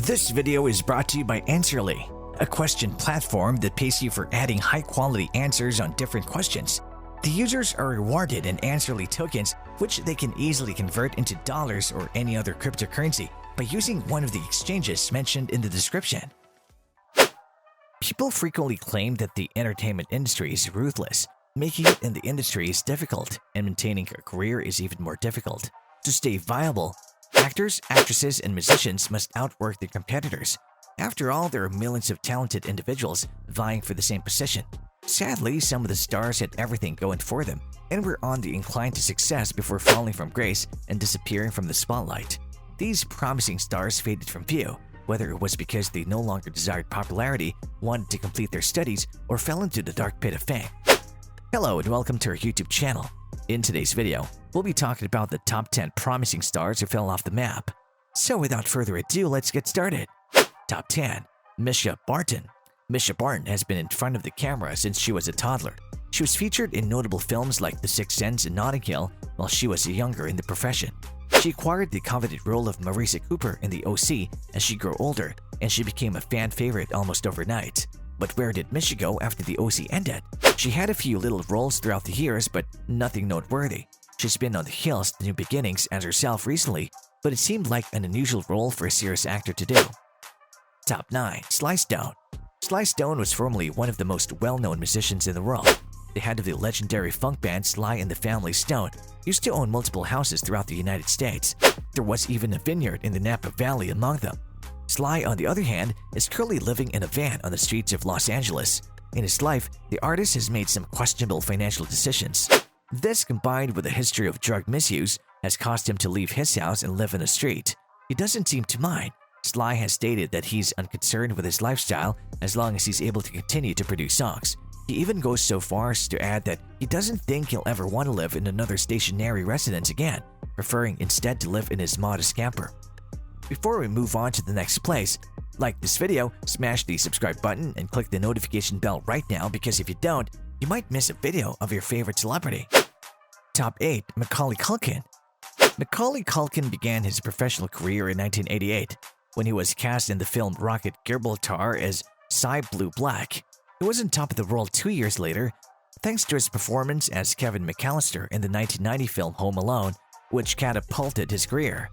This video is brought to you by Answerly, a question platform that pays you for adding high-quality answers on different questions. The users are rewarded in Answerly tokens, which they can easily convert into dollars or any other cryptocurrency by using one of the exchanges mentioned in the description. People frequently claim that the entertainment industry is ruthless. Making it in the industry is difficult, and maintaining a career is even more difficult. To stay viable, actors, actresses, and musicians must outwork their competitors. After all, there are millions of talented individuals vying for the same position. Sadly, some of the stars had everything going for them and were on the incline to success before falling from grace and disappearing from the spotlight. These promising stars faded from view, whether it was because they no longer desired popularity, wanted to complete their studies, or fell into the dark pit of fame. Hello and welcome to our YouTube channel. In today's video, we'll be talking about the top 10 promising stars who fell off the map. So without further ado, let's get started. Top 10. Mischa Barton. Mischa Barton has been in front of the camera since she was a toddler. She was featured in notable films like The Sixth Sense and Notting Hill while she was younger in the profession. She acquired the coveted role of Marissa Cooper in the OC as she grew older, and she became a fan favorite almost overnight. But where did Mischa go after the OC ended? She had a few little roles throughout the years, but nothing noteworthy. She's been on the hills to new beginnings as herself recently, but it seemed like an unusual role for a serious actor to do. Top 9. Sly Stone. Sly Stone was formerly one of the most well-known musicians in the world. The head of the legendary funk band Sly and the Family Stone used to own multiple houses throughout the United States. There was even a vineyard in the Napa Valley among them. Sly, on the other hand, is currently living in a van on the streets of Los Angeles. In his life, the artist has made some questionable financial decisions. This, combined with a history of drug misuse, has caused him to leave his house and live in the street. He doesn't seem to mind. Sly has stated that he's unconcerned with his lifestyle as long as he's able to continue to produce songs. He even goes so far as to add that he doesn't think he'll ever want to live in another stationary residence again, preferring instead to live in his modest camper. Before we move on to the next place, like this video, smash the subscribe button and click the notification bell right now because if you don't, you might miss a video of your favorite celebrity. Top 8. Macaulay Culkin. Macaulay Culkin began his professional career in 1988 when he was cast in the film Rocket Gibraltar as Cy Blue Black. He was on top of the world 2 years later, thanks to his performance as Kevin McAllister in the 1990 film Home Alone, which catapulted his career.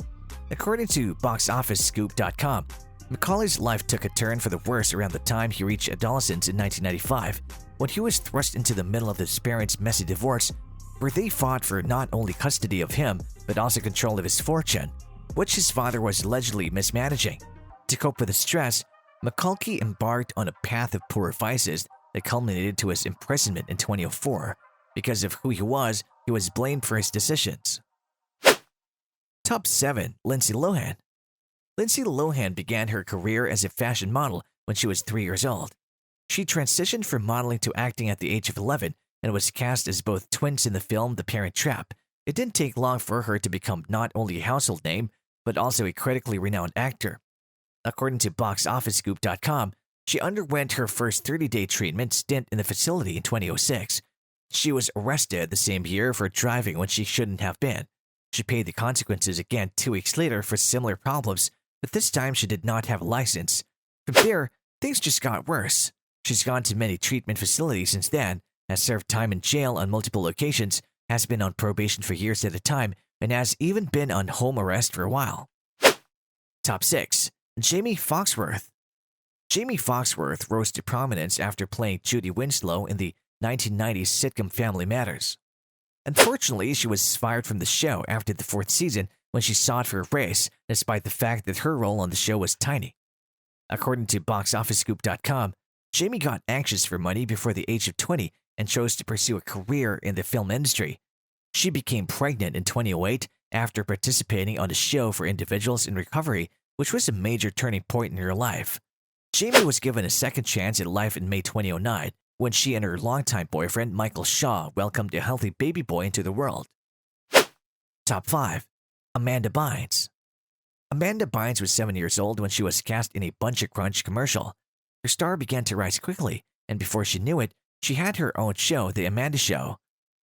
According to BoxOfficeScoop.com, Macaulay's life took a turn for the worse around the time he reached adolescence in 1995, when he was thrust into the middle of his parents' messy divorce, where they fought for not only custody of him, but also control of his fortune, which his father was allegedly mismanaging. To cope with the stress, Macaulay embarked on a path of poor vices that culminated to his imprisonment in 2004. Because of who he was blamed for his decisions. Top 7. Lindsay Lohan. Lindsay Lohan began her career as a fashion model when she was 3 years old. She transitioned from modeling to acting at the age of 11 and was cast as both twins in the film The Parent Trap. It didn't take long for her to become not only a household name, but also a critically renowned actor. According to BoxOfficeScoop.com, she underwent her first 30-day treatment stint in the facility in 2006. She was arrested the same year for driving when she shouldn't have been. She paid the consequences again 2 weeks later for similar problems, but this time she did not have a license. From there, things just got worse. She's gone to many treatment facilities since then, has served time in jail on multiple occasions, has been on probation for years at a time, and has even been on home arrest for a while. Top 6. Jamie Foxworth. Jamie Foxworth rose to prominence after playing Judy Winslow in the 1990s sitcom Family Matters. Unfortunately, she was fired from the show after the 4th season when she sought for a raise, despite the fact that her role on the show was tiny. According to BoxOfficeScoop.com, Jamie got anxious for money before the age of 20 and chose to pursue a career in the film industry. She became pregnant in 2008 after participating on a show for individuals in recovery, which was a major turning point in her life. Jamie was given a second chance at life in May 2009 when she and her longtime boyfriend Michael Shaw welcomed a healthy baby boy into the world. Top 5. Amanda Bynes. Amanda Bynes was 7 years old when she was cast in a Bunch of Crunch commercial. Her star began to rise quickly, and before she knew it, she had her own show, The Amanda Show.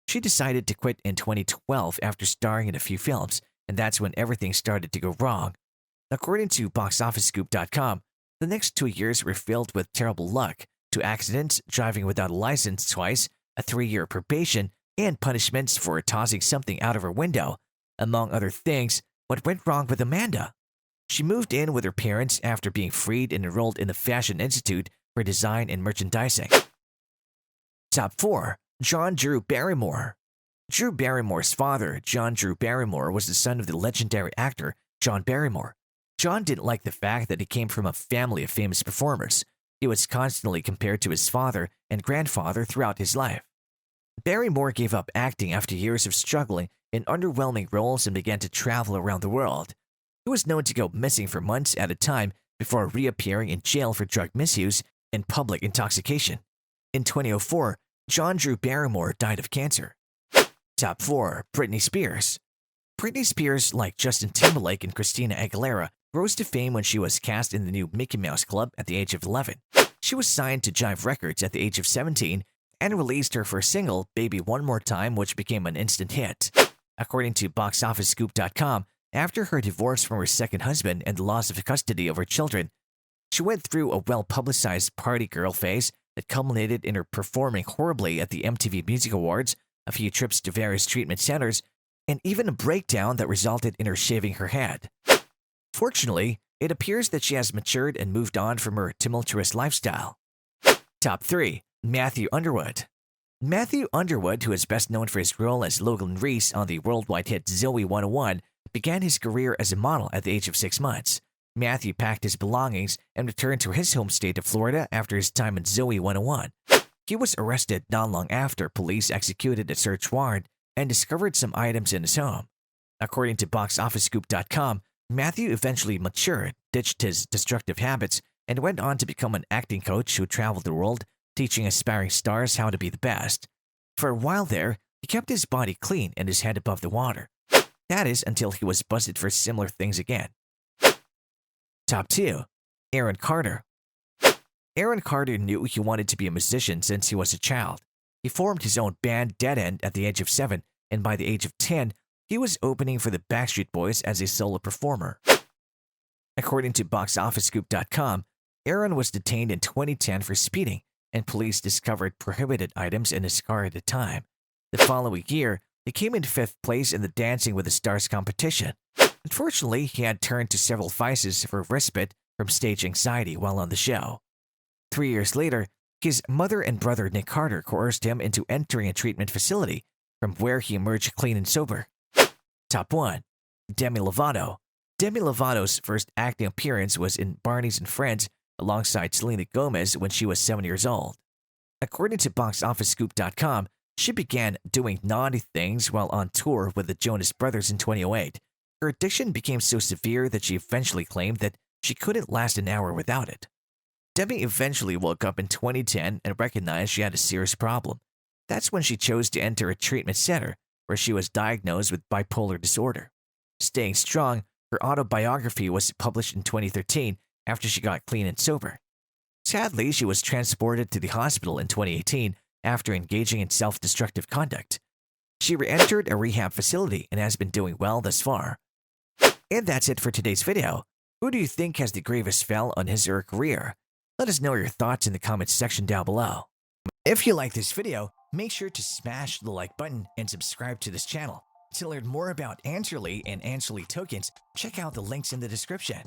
She decided to quit in 2012 after starring in a few films, and that's when everything started to go wrong. According to boxofficescoop.com, the next 2 years were filled with terrible luck, two accidents, driving without a license twice, a 3-year probation, and punishments for tossing something out of her window. Among other things, what went wrong with Amanda? She moved in with her parents after being freed and enrolled in the Fashion Institute for Design and Merchandising. Top 4. John Drew Barrymore. Drew Barrymore's father, John Drew Barrymore, was the son of the legendary actor John Barrymore. John didn't like the fact that he came from a family of famous performers. He was constantly compared to his father and grandfather throughout his life. Barrymore gave up acting after years of struggling in underwhelming roles and began to travel around the world. He was known to go missing for months at a time before reappearing in jail for drug misuse and public intoxication. In 2004, John Drew Barrymore died of cancer. Top 4. Britney Spears. Britney Spears, like Justin Timberlake and Christina Aguilera, rose to fame when she was cast in the new Mickey Mouse Club at the age of 11. She was signed to Jive Records at the age of 17 and released her first single, Baby One More Time, which became an instant hit. According to boxofficescoop.com, after her divorce from her second husband and the loss of custody of her children, she went through a well-publicized party girl phase that culminated in her performing horribly at the MTV Music Awards, a few trips to various treatment centers, and even a breakdown that resulted in her shaving her head. Fortunately, it appears that she has matured and moved on from her tumultuous lifestyle. Top 3. Matthew Underwood. Matthew Underwood, who is best known for his role as Logan Reese on the worldwide hit Zoey 101, began his career as a model at the age of 6 months. Matthew packed his belongings and returned to his home state of Florida after his time in Zoey 101. He was arrested not long after police executed a search warrant and discovered some items in his home. According to boxofficescoop.com, Matthew eventually matured, ditched his destructive habits, and went on to become an acting coach who traveled the world, teaching aspiring stars how to be the best. For a while there, he kept his body clean and his head above the water. That is, until he was busted for similar things again. Top 2. Aaron Carter. Aaron Carter knew he wanted to be a musician since he was a child. He formed his own band Dead End at the age of 7, and by the age of 10, he was opening for the Backstreet Boys as a solo performer. According to boxofficescoop.com, Aaron was detained in 2010 for speeding, and police discovered prohibited items in his car at the time. The following year, he came in 5th place in the Dancing with the Stars competition. Unfortunately, he had turned to several vices for respite from stage anxiety while on the show. 3 years later, his mother and brother Nick Carter coerced him into entering a treatment facility, from where he emerged clean and sober. Top 1. Demi Lovato. Demi Lovato's first acting appearance was in Barney's and Friends alongside Selena Gomez when she was 7 years old. According to boxofficescoop.com, she began doing naughty things while on tour with the Jonas Brothers in 2008. Her addiction became so severe that she eventually claimed that she couldn't last an hour without it. Demi eventually woke up in 2010 and recognized she had a serious problem. That's when she chose to enter a treatment center, where she was diagnosed with bipolar disorder. Staying strong, her autobiography was published in 2013 after she got clean and sober. Sadly, she was transported to the hospital in 2018 after engaging in self-destructive conduct. She re-entered a rehab facility and has been doing well thus far. And that's it for today's video. Who do you think has the gravest fail on his or her career? Let us know your thoughts in the comments section down below. If you like this video, make sure to smash the like button and subscribe to this channel. To learn more about Answerly and Answerly tokens, check out the links in the description.